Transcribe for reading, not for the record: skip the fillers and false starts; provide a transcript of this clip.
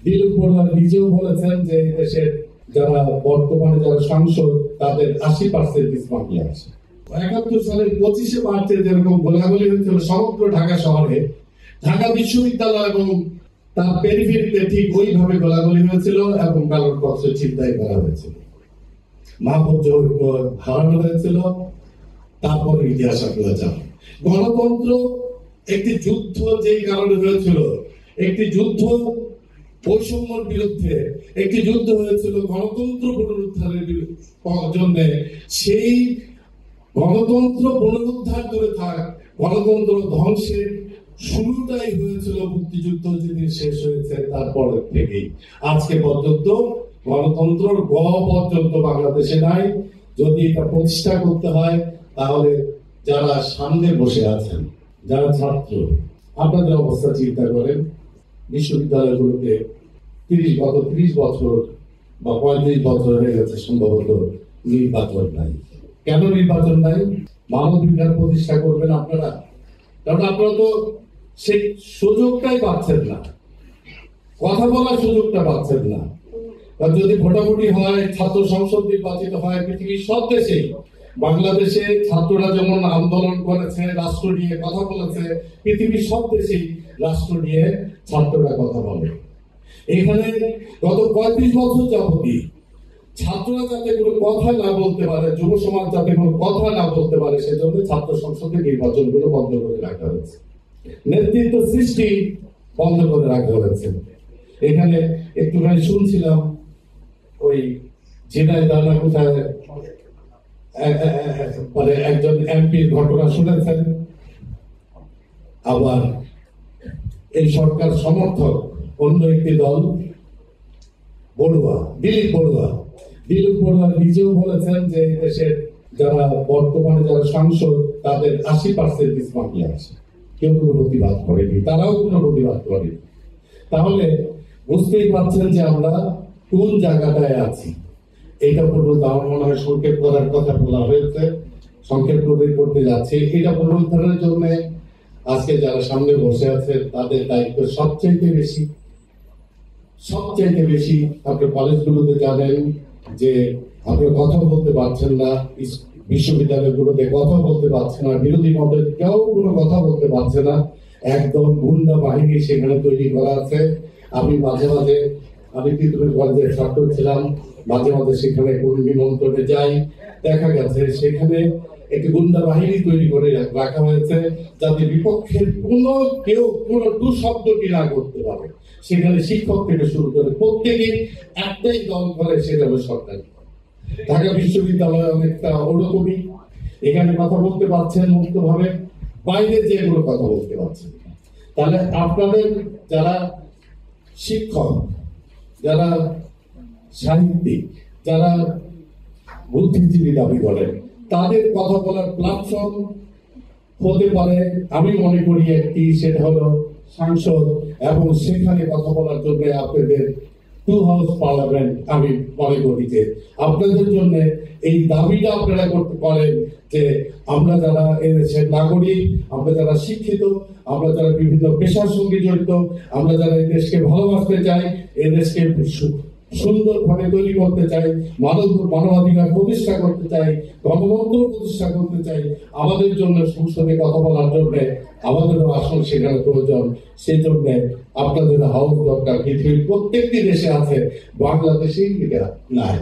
দিলীপ বড়ুয়া নিজেও বলেছেন যে দেশের যারা বর্তমানে যারা সাংসদ তাদের 80% স্মাগলি আছে। ৭১ সালের 25শে মার্চে যেরকম গোলাগুলি হয়েছিল সমগ্র ঢাকা শহরে, ঢাকা বিশ্ববিদ্যালয় এবং তার পেরিফেরিতে ঠিক ওইভাবে গোলাগুলি হয়েছিল এবং ব্যালট বক্স ছিনতাই করা হয়েছিল, মাহফুজ হারানো হয়েছিল। তারপরে ইতিহাস আপনারা জানেন। গণতন্ত্র একটি যুদ্ধ যেই কারণে হয়েছিল, একটি যুদ্ধ বৈষম্যের বিরুদ্ধে, একটি যুদ্ধ হয়েছিল গণতন্ত্র পুনরুদ্ধারের জন্য। সেই গণতন্ত্র পুনরুদ্ধার করে থাক, গণতন্ত্র ধ্বংসের শুরুটাই হয়েছিল মুক্তিযুদ্ধ যেদিন শেষ হয়েছে তারপর থেকেই আজকে পর্যন্ত গণতন্ত্র পর্যন্ত বাংলাদেশে নাই। যদি এটা প্রতিষ্ঠা করতে হয় তাহলে যারা সামনে বসে আছেন, যারা ছাত্র, আপনাদের অবস্থা চিন্তা করেন। বিশ্ববিদ্যালয়গুলোতে গত 30 বছর বা 35 বছর হয়ে গেছে সম্ভবত নির্বাচন নাই। কেন নির্বাচন নাই? মানবাধিকার প্রতিষ্ঠা করবেন আপনারা, কারণ আপনারা তো সেই সুযোগটাই পাচ্ছেন না, কথা বলার সুযোগটা পাচ্ছেন না। যদি ভোটাভুটি হয়, ছাত্র সংসদ নির্বাচিত হয় পৃথিবীর সব দেশেই, বাংলাদেশে ছাত্ররা যেমন আন্দোলন করেছে, রাষ্ট্র নিয়ে কথা বলেছে, পৃথিবীর সব দেশেই রাষ্ট্র নিয়ে ছাত্ররা কথা বলে। এখানে গত 35 বছর যাবতীয় ছাত্ররা যাতে কোনো কথা না বলতে পারে, যুব সমাজ যাতে কোনো কথা না বলতে পারে, সেজন্য ছাত্র সংসদের নির্বাচনগুলো বন্ধ করে রাখা হয়েছে, নেতৃত্ব সৃষ্টি বন্ধ করে রাখা হয়েছে। এখানে একটুখানি শুনছিলাম ওই ঝিনাইদহ কোথায় মানে একজন এমপির ঘটনা শুনেছেন, আবার এই সরকার সমর্থক অন্য একটি দল দিলীপ বড়ুয়া নিজেও বলেছেন যে দেশের যারা বর্তমানে যারা সাংসদ তাদের 80% স্মাগলি আছে। কেউ কোনো প্রতিবাদ করেনি, তারাও কোনো প্রতিবাদ করেনি। তাহলে বুঝতেই পারছেন যে আমরা কোন জায়গাটায় আছি। এটা পর্যন্ত আমার মনে হয় সংক্ষেপ করার কথা বলা হয়েছে, সংক্ষেপ করতে যাচ্ছে। এটা পুনরুদ্ধারের জন্য আজকে যারা সামনে বসে আছে তাদের দায়িত্ব সবচেয়ে বেশি। আপনি কলেজগুলোতে জানেন যে আপনি কথা বলতে পারছেন না, বিশ্ববিদ্যালয়গুলোতে কথা বলতে পারছে না, বিরোধী মতের কেউ কোনো কথা বলতে পারছে না। একদম গুন্ডা বাহিনী সেখানে তৈরি করা আছে। আমি পৃথিবীর কলেজের ছাত্র ছিলাম, মাঝে সেখানে কোন নিমন্ত্রণে যাই, দেখা গেছে সেখানে একটি গুন্ডা বাহিনী তৈরি করে রাখা হয়েছে যাতে বিপক্ষের কেউ কোনো টু শব্দটি না করতে পারে। সেখানে শিক্ষক থেকে শুরু করে প্রত্যেকেই একটাই দল করে, সেটা হলো সরকারি। ঢাকা বিশ্ববিদ্যালয় অনেকটা ওরকমই, এখানে কথা বলতে পারছেন মুক্তভাবে, বাইরে যে এগুলো কথা বলতে পারছেন। তাহলে আপনাদের যারা শিক্ষক, যারা সাহিত্যিক, যারা বুদ্ধিজীবী দাবি করেন, তাদের কথা বলার প্ল্যাটফর্ম হতে পারে আমি মনে করি একটি, সেটা হলো সংসদ, এবং সেখানে কথা বলার জন্য আপনাদের 2 হাউস পার্লামেন্ট আমি মনে করি যে আপনাদের জন্য এই দাবিটা আপনারা করতে পারেন যে আমরা যারা এদেশের নাগরিক, আমরা যারা শিক্ষিত, আমরা যারা বিভিন্ন পেশার সঙ্গে জড়িত, আমরা যারা এই দেশকে ভালোবাসতে চাই, এই দেশকে সুন্দরভাবে তৈরি করতে চাই, মানবাধিকার প্রতিষ্ঠা করতে চাই, গণতন্ত্র প্রতিষ্ঠা করতে চাই, আমাদের জন্য সংসদে কথা বলার জন্য আমাদেরও আসন সেখানে প্রয়োজন। সেই জন্য আপনাদের হাউস দরকার। পৃথিবীর প্রত্যেকটি দেশে আছে, বাংলাদেশেই এটা নাই।